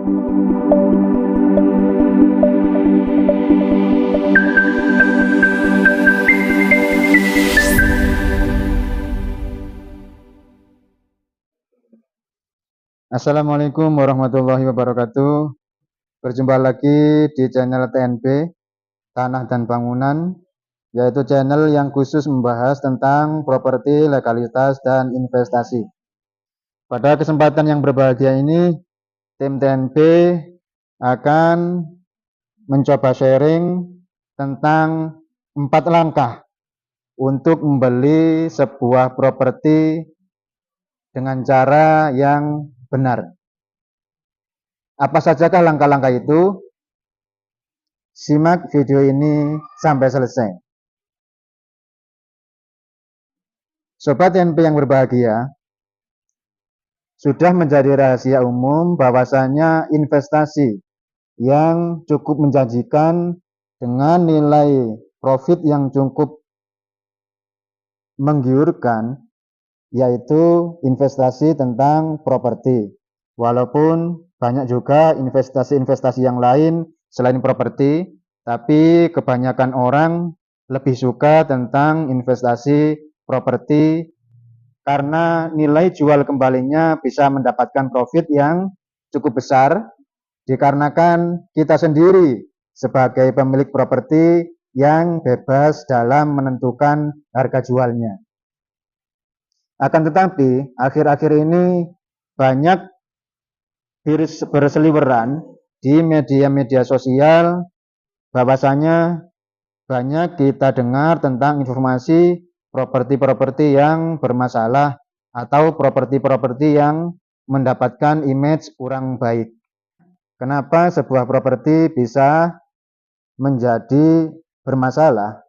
Assalamualaikum warahmatullahi wabarakatuh. Berjumpa lagi di channel TNB, Tanah dan Bangunan, yaitu channel yang khusus membahas tentang properti, legalitas, dan investasi. Pada kesempatan yang berbahagia ini, tim TNB akan mencoba sharing tentang 4 langkah untuk membeli sebuah properti dengan cara yang benar. Apa sajakah langkah-langkah itu? Simak video ini sampai selesai. Sobat TNB yang berbahagia, sudah menjadi rahasia umum bahwasanya investasi yang cukup menjanjikan dengan nilai profit yang cukup menggiurkan, yaitu investasi tentang properti. Walaupun banyak juga investasi-investasi yang lain selain properti, tapi kebanyakan orang lebih suka tentang investasi properti karena nilai jual kembalinya bisa mendapatkan profit yang cukup besar, dikarenakan kita sendiri sebagai pemilik properti yang bebas dalam menentukan harga jualnya. Akan tetapi, akhir-akhir ini banyak berseliweran di media-media sosial bahwasanya banyak kita dengar tentang informasi properti-properti yang bermasalah atau properti-properti yang mendapatkan image kurang baik. Kenapa sebuah properti bisa menjadi bermasalah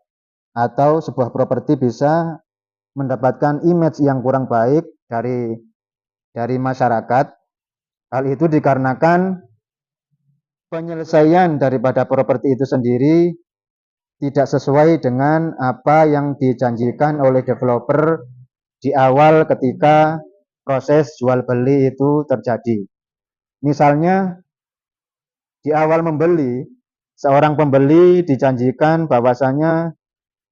atau sebuah properti bisa mendapatkan image yang kurang baik dari masyarakat? Hal itu dikarenakan penyelesaian daripada properti itu sendiri tidak sesuai dengan apa yang dijanjikan oleh developer di awal ketika proses jual beli itu terjadi. Misalnya di awal membeli, seorang pembeli dijanjikan bahwasanya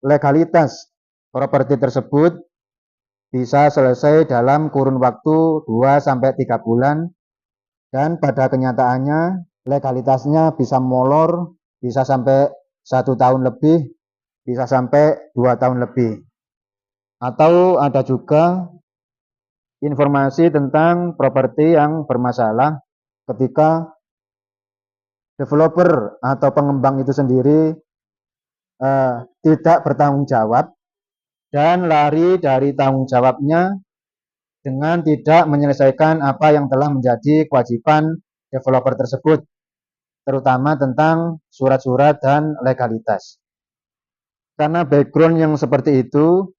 legalitas properti tersebut bisa selesai dalam kurun waktu 2-3 bulan, dan pada kenyataannya legalitasnya bisa molor, bisa sampai 1 tahun lebih, bisa sampai 2 tahun lebih. Atau ada juga informasi tentang properti yang bermasalah ketika developer atau pengembang itu sendiri tidak bertanggung jawab dan lari dari tanggung jawabnya dengan tidak menyelesaikan apa yang telah menjadi kewajiban developer tersebut, terutama tentang surat-surat dan legalitas. Karena background yang seperti itu,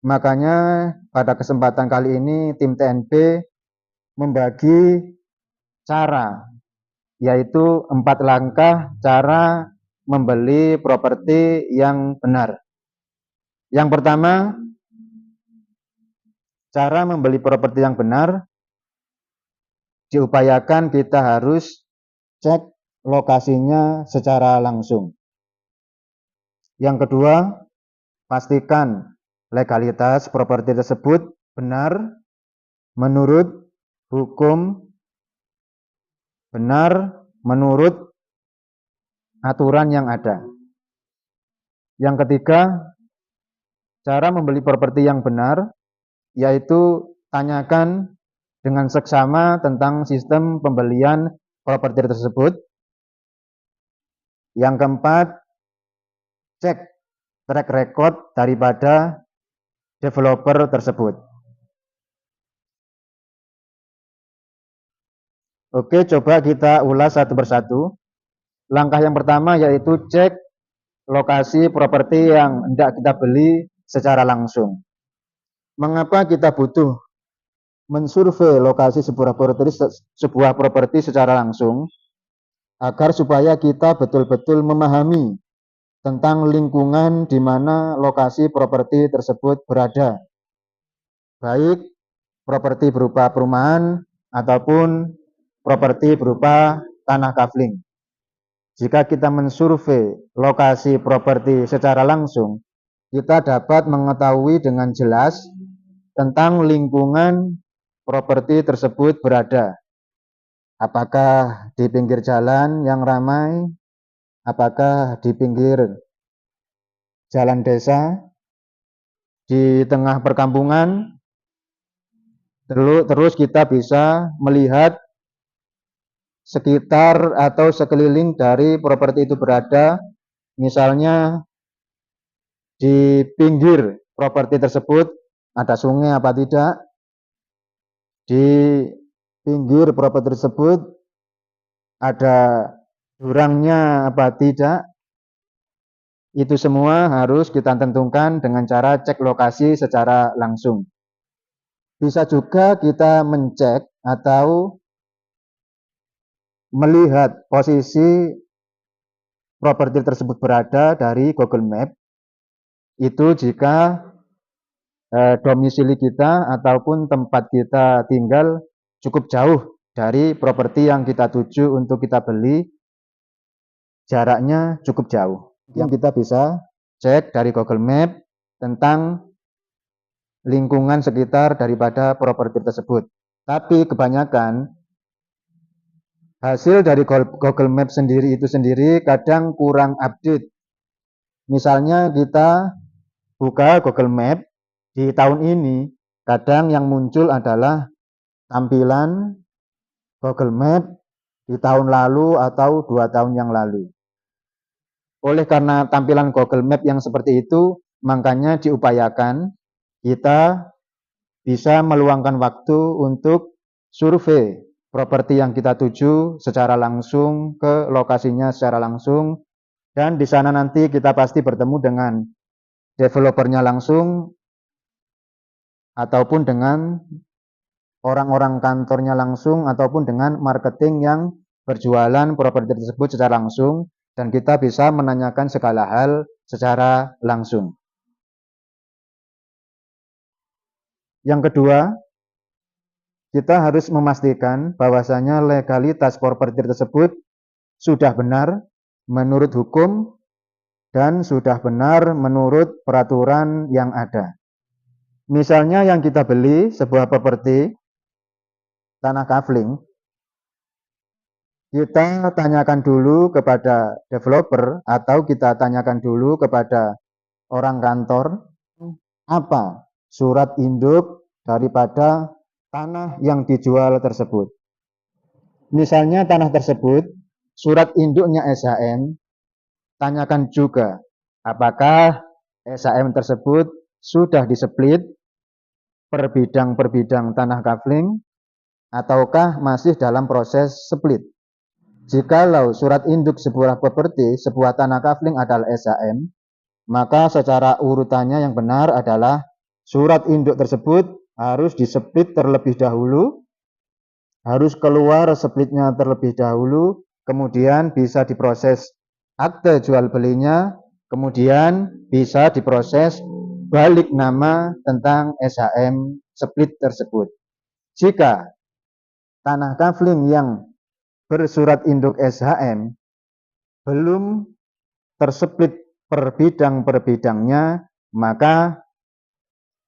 makanya pada kesempatan kali ini tim TNB membagi cara, yaitu 4 langkah cara membeli properti yang benar. Yang pertama, cara membeli properti yang benar, diupayakan kita harus cek lokasinya secara langsung. Yang kedua, pastikan legalitas properti tersebut benar menurut hukum, benar menurut aturan yang ada. Yang ketiga, cara membeli properti yang benar, yaitu tanyakan dengan seksama tentang sistem pembelian properti tersebut. Yang keempat, cek track record daripada developer tersebut. Oke, coba kita ulas satu persatu. Langkah yang pertama yaitu cek lokasi properti yang hendak kita beli secara langsung. Mengapa kita butuh mensurvei lokasi sebuah properti secara langsung? Agar supaya kita betul-betul memahami tentang lingkungan di mana lokasi properti tersebut berada. Baik properti berupa perumahan ataupun properti berupa tanah kafling. Jika kita mensurvei lokasi properti secara langsung, kita dapat mengetahui dengan jelas tentang lingkungan properti tersebut berada. Apakah di pinggir jalan yang ramai, apakah di pinggir jalan desa, di tengah perkampungan. Terus kita bisa melihat sekitar atau sekeliling dari properti itu berada, misalnya di pinggir properti tersebut ada sungai apa tidak, di pinggir properti tersebut ada jurangnya apa tidak. Itu semua harus kita tentukan dengan cara cek lokasi secara langsung. Bisa juga kita mencek atau melihat posisi properti tersebut berada dari Google Map. Itu jika domisili kita ataupun tempat kita tinggal cukup jauh dari properti yang kita tuju untuk kita beli, jaraknya cukup jauh. Yang kita bisa cek dari Google Map tentang lingkungan sekitar daripada properti tersebut. Tapi kebanyakan hasil dari Google Map sendiri itu sendiri kadang kurang update. Misalnya kita buka Google Map di tahun ini, kadang yang muncul adalah tampilan Google Map di tahun lalu atau 2 tahun yang lalu. Oleh karena tampilan Google Map yang seperti itu, makanya diupayakan kita bisa meluangkan waktu untuk survei properti yang kita tuju secara langsung, ke lokasinya secara langsung, dan di sana nanti kita pasti bertemu dengan developernya langsung ataupun dengan orang-orang kantornya langsung ataupun dengan marketing yang berjualan properti tersebut secara langsung, dan kita bisa menanyakan segala hal secara langsung. Yang kedua, kita harus memastikan bahwasanya legalitas properti tersebut sudah benar menurut hukum dan sudah benar menurut peraturan yang ada. Misalnya yang kita beli sebuah properti tanah kafling, kita tanyakan dulu kepada developer atau kita tanyakan dulu kepada orang kantor apa surat induk daripada tanah yang dijual tersebut. Misalnya tanah tersebut surat induknya SHM, tanyakan juga apakah SHM tersebut sudah displit per bidang tanah kafling ataukah masih dalam proses split. Jikalau surat induk sebuah properti, sebuah tanah kafling adalah SHM, maka secara urutannya yang benar adalah surat induk tersebut harus displit terlebih dahulu, harus keluar splitnya terlebih dahulu, kemudian bisa diproses akte jual belinya, kemudian bisa diproses balik nama tentang SHM split tersebut. Jika tanah kafling yang bersurat induk SHM belum tersplit per bidangnya, maka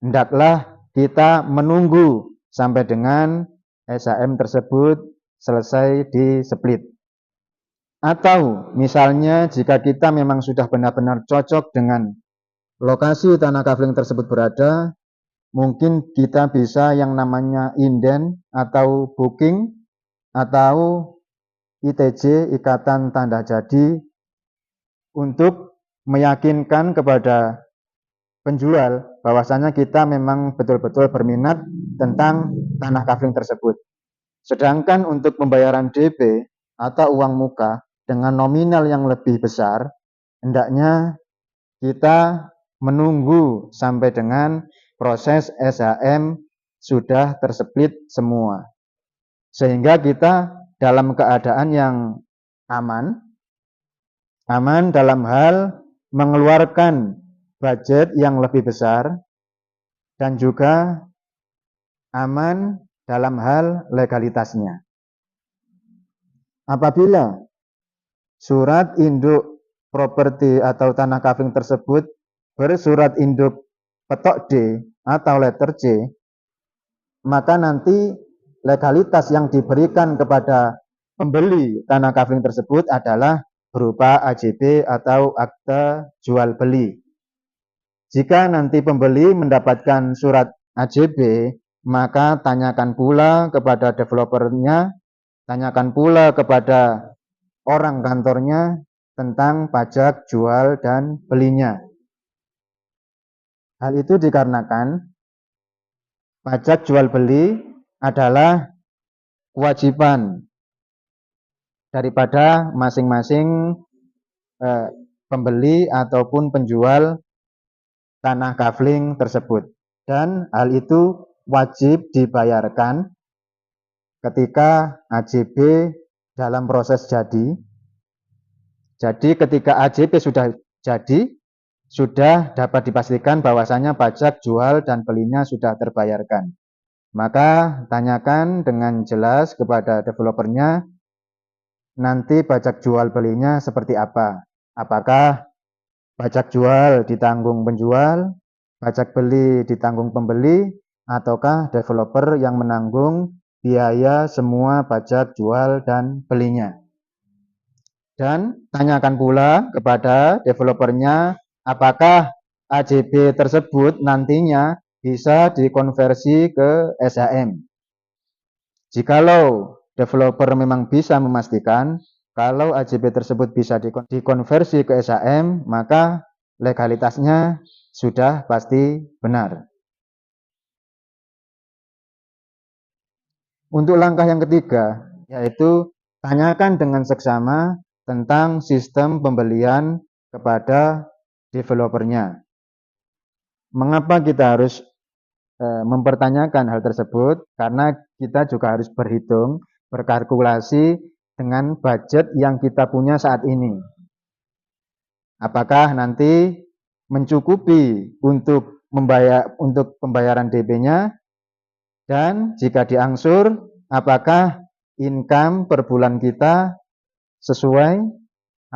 hendaklah kita menunggu sampai dengan SHM tersebut selesai displit. Atau misalnya jika kita memang sudah benar-benar cocok dengan lokasi tanah kafling tersebut berada, mungkin kita bisa yang namanya inden atau booking atau ITJ, Ikatan Tanda Jadi, untuk meyakinkan kepada penjual bahwasanya kita memang betul-betul berminat tentang tanah kafling tersebut. Sedangkan untuk pembayaran DP atau uang muka dengan nominal yang lebih besar, hendaknya kita menunggu sampai dengan proses SHM sudah tersplit semua. Sehingga kita dalam keadaan yang aman dalam hal mengeluarkan budget yang lebih besar dan juga aman dalam hal legalitasnya. Apabila surat induk properti atau tanah kafling tersebut bersurat induk petok D atau letter C, maka nanti legalitas yang diberikan kepada pembeli tanah kafling tersebut adalah berupa AJB atau akte jual beli. Jika nanti pembeli mendapatkan surat AJB, maka tanyakan pula kepada developernya, tanyakan pula kepada orang kantornya tentang pajak jual dan belinya. Hal itu dikarenakan pajak jual beli adalah kewajiban daripada masing-masing pembeli ataupun penjual tanah kafling tersebut, dan hal itu wajib dibayarkan ketika AJB dalam proses jadi. Jadi ketika AJB sudah jadi, sudah dapat dipastikan bahwasanya pajak jual dan belinya sudah terbayarkan. Maka tanyakan dengan jelas kepada developernya nanti pajak jual belinya seperti apa. Apakah pajak jual ditanggung penjual, pajak beli ditanggung pembeli, ataukah developer yang menanggung biaya semua pajak jual dan belinya. Dan tanyakan pula kepada developernya apakah AJB tersebut nantinya bisa dikonversi ke SHM. Jikalau developer memang bisa memastikan kalau AJB tersebut bisa dikonversi ke SHM, maka legalitasnya sudah pasti benar. Untuk langkah yang ketiga, yaitu tanyakan dengan seksama tentang sistem pembelian kepada developernya. Mengapa kita harus mempertanyakan hal tersebut? Karena kita juga harus berhitung, berkalkulasi dengan budget yang kita punya saat ini. Apakah nanti mencukupi untuk pembayaran DP-nya, dan jika diangsur, apakah income per bulan kita sesuai,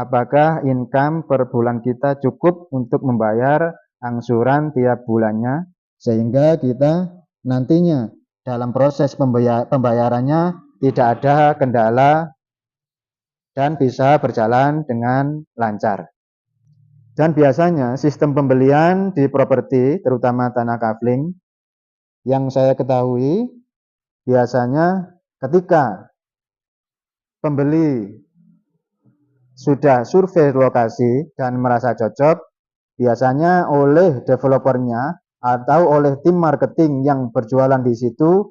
apakah income per bulan kita cukup untuk membayar angsuran tiap bulannya, sehingga kita nantinya dalam proses pembayarannya tidak ada kendala dan bisa berjalan dengan lancar. Dan biasanya sistem pembelian di properti, terutama tanah kafling, yang saya ketahui biasanya ketika pembeli sudah survei lokasi dan merasa cocok, biasanya oleh developernya atau oleh tim marketing yang berjualan di situ,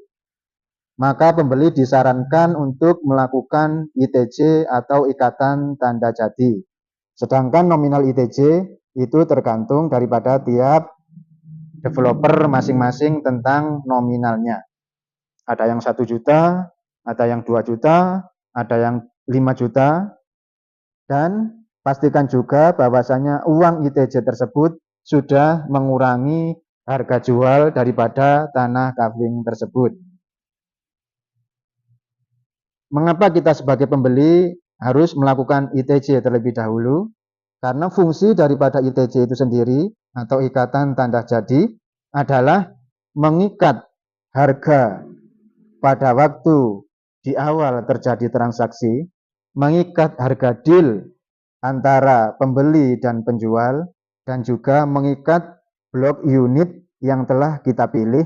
maka pembeli disarankan untuk melakukan ITJ atau ikatan tanda jadi. Sedangkan nominal ITJ itu tergantung daripada tiap developer masing-masing tentang nominalnya. Ada yang 1 juta, ada yang 2 juta, ada yang 5 juta, dan pastikan juga bahwasanya uang ITJ tersebut sudah mengurangi harga jual daripada tanah kafling tersebut. Mengapa kita sebagai pembeli harus melakukan ITJ terlebih dahulu? Karena fungsi daripada ITJ itu sendiri atau ikatan tanda jadi adalah mengikat harga pada waktu di awal terjadi transaksi, mengikat harga deal antara pembeli dan penjual, dan juga mengikat blok unit yang telah kita pilih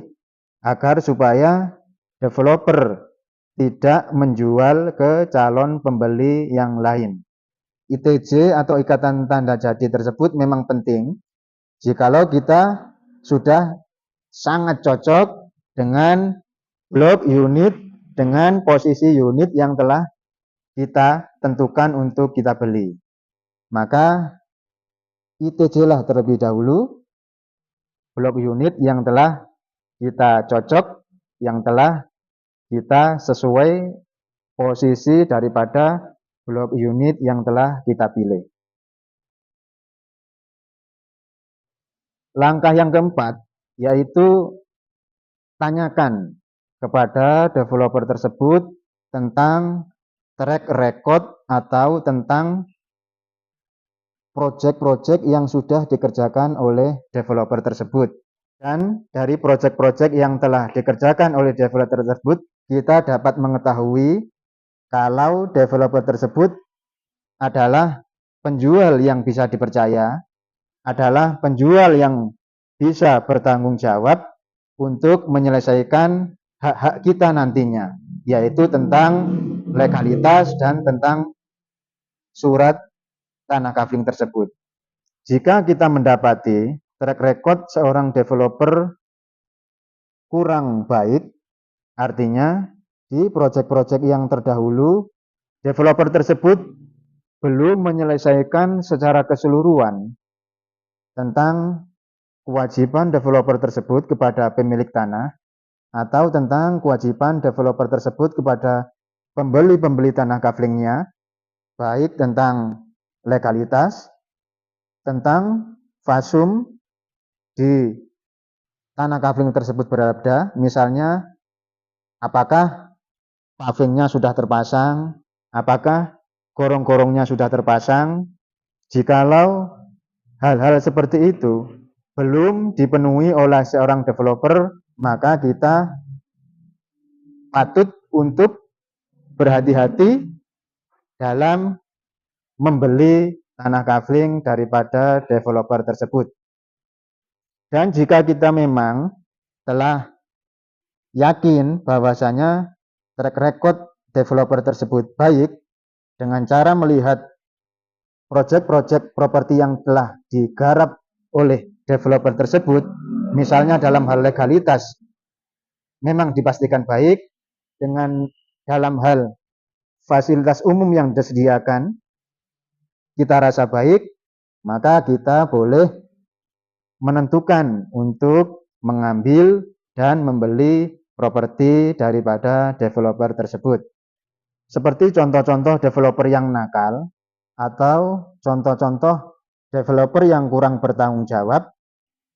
agar supaya developer tidak menjual ke calon pembeli yang lain. ITJ atau ikatan tanda jadi tersebut memang penting jikalau kita sudah sangat cocok dengan blok unit, dengan posisi unit yang telah kita tentukan untuk kita beli. Maka ITJ lah terlebih dahulu blok unit yang telah kita cocok, yang telah kita sesuai posisi daripada blok unit yang telah kita pilih. Langkah yang keempat yaitu tanyakan kepada developer tersebut tentang track record atau tentang proyek-proyek yang sudah dikerjakan oleh developer tersebut. Dan dari proyek-proyek yang telah dikerjakan oleh developer tersebut, kita dapat mengetahui kalau developer tersebut adalah penjual yang bisa dipercaya, adalah penjual yang bisa bertanggung jawab untuk menyelesaikan hak-hak kita nantinya, yaitu tentang legalitas dan tentang surat tanah kafling tersebut. Jika kita mendapati track record seorang developer kurang baik, artinya di proyek-proyek yang terdahulu developer tersebut belum menyelesaikan secara keseluruhan tentang kewajiban developer tersebut kepada pemilik tanah atau tentang kewajiban developer tersebut kepada pembeli-pembeli tanah kaflingnya, baik tentang legalitas, tentang fasum di tanah kafling tersebut berada, misalnya apakah pavingnya sudah terpasang, apakah gorong-gorongnya sudah terpasang. Jikalau hal-hal seperti itu belum dipenuhi oleh seorang developer, maka kita patut untuk berhati-hati dalam membeli tanah kafling daripada developer tersebut. Dan jika kita memang telah yakin bahwasanya track record developer tersebut baik dengan cara melihat proyek-proyek properti yang telah digarap oleh developer tersebut, misalnya dalam hal legalitas memang dipastikan baik, dengan dalam hal fasilitas umum yang disediakan kita rasa baik, maka kita boleh menentukan untuk mengambil dan membeli properti daripada developer tersebut. Seperti contoh-contoh developer yang nakal atau contoh-contoh developer yang kurang bertanggung jawab,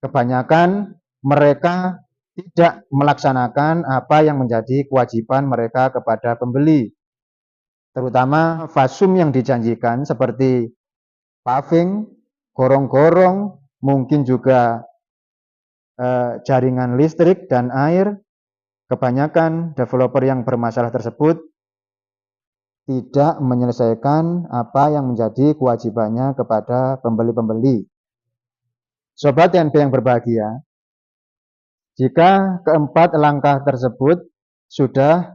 kebanyakan mereka tidak melaksanakan apa yang menjadi kewajiban mereka kepada pembeli, terutama fasum yang dijanjikan seperti paving, gorong-gorong, mungkin juga jaringan listrik dan air. Kebanyakan developer yang bermasalah tersebut tidak menyelesaikan apa yang menjadi kewajibannya kepada pembeli-pembeli. Sobat TNP yang berbahagia, jika keempat langkah tersebut sudah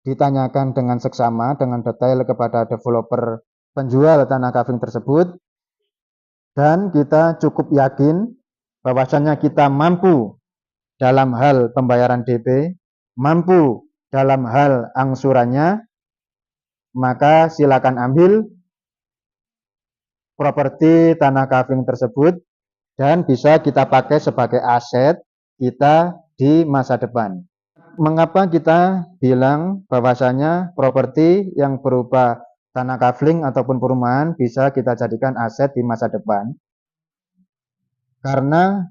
ditanyakan dengan seksama, dengan detail kepada developer penjual tanah kafling tersebut, dan kita cukup yakin bahwasannya kita mampu dalam hal pembayaran DP, mampu dalam hal angsurannya, maka silakan ambil properti tanah kafling tersebut dan bisa kita pakai sebagai aset kita di masa depan. Mengapa kita bilang bahwasanya properti yang berupa tanah kafling ataupun perumahan bisa kita jadikan aset di masa depan? Karena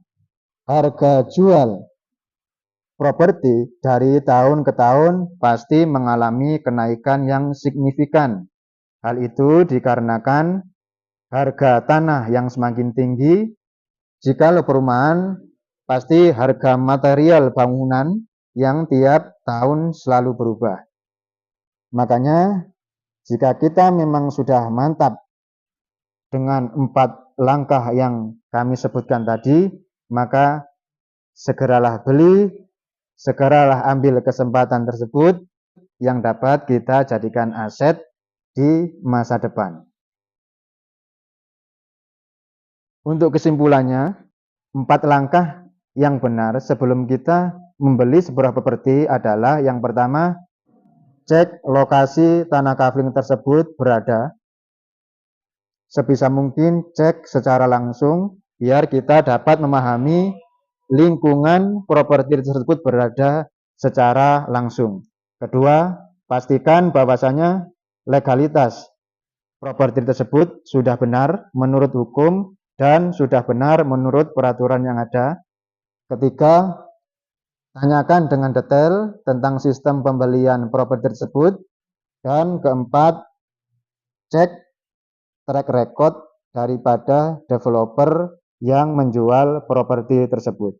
harga jual properti dari tahun ke tahun pasti mengalami kenaikan yang signifikan. Hal itu dikarenakan harga tanah yang semakin tinggi. Jika perumahan, pasti harga material bangunan yang tiap tahun selalu berubah. Makanya jika kita memang sudah mantap dengan 4 langkah yang kami sebutkan tadi, maka segeralah beli, segeralah ambil kesempatan tersebut yang dapat kita jadikan aset di masa depan. Untuk kesimpulannya, 4 langkah yang benar sebelum kita membeli sebuah properti adalah: yang pertama, cek lokasi tanah kafling tersebut berada. Sebisa mungkin cek secara langsung biar kita dapat memahami lingkungan properti tersebut berada secara langsung. Kedua, pastikan bahwasanya legalitas properti tersebut sudah benar menurut hukum dan sudah benar menurut peraturan yang ada. Ketiga, tanyakan dengan detail tentang sistem pembelian properti tersebut Dan keempat, cek track record daripada developer yang menjual properti tersebut.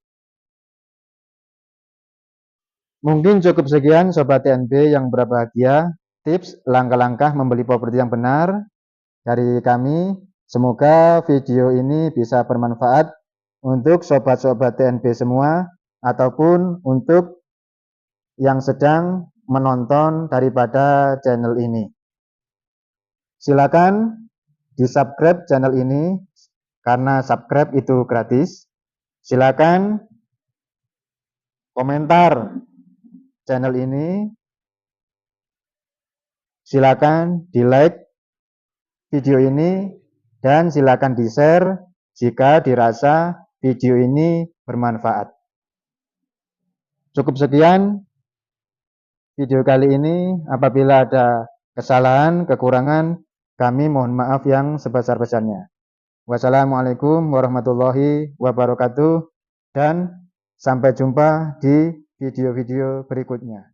Mungkin cukup sekian Sobat TNB yang berbahagia, tips langkah-langkah membeli properti yang benar dari kami. Semoga video ini bisa bermanfaat untuk sobat-sobat TNB semua ataupun untuk yang sedang menonton daripada channel ini. Silakan di-subscribe channel ini karena subscribe itu gratis. Silakan komentar channel ini. Silakan di-like video ini dan silakan di-share jika dirasa video ini bermanfaat. Cukup sekian video kali ini. Apabila ada kesalahan, kekurangan, kami mohon maaf yang sebesar-besarnya. Wassalamualaikum warahmatullahi wabarakatuh dan sampai jumpa di video-video berikutnya.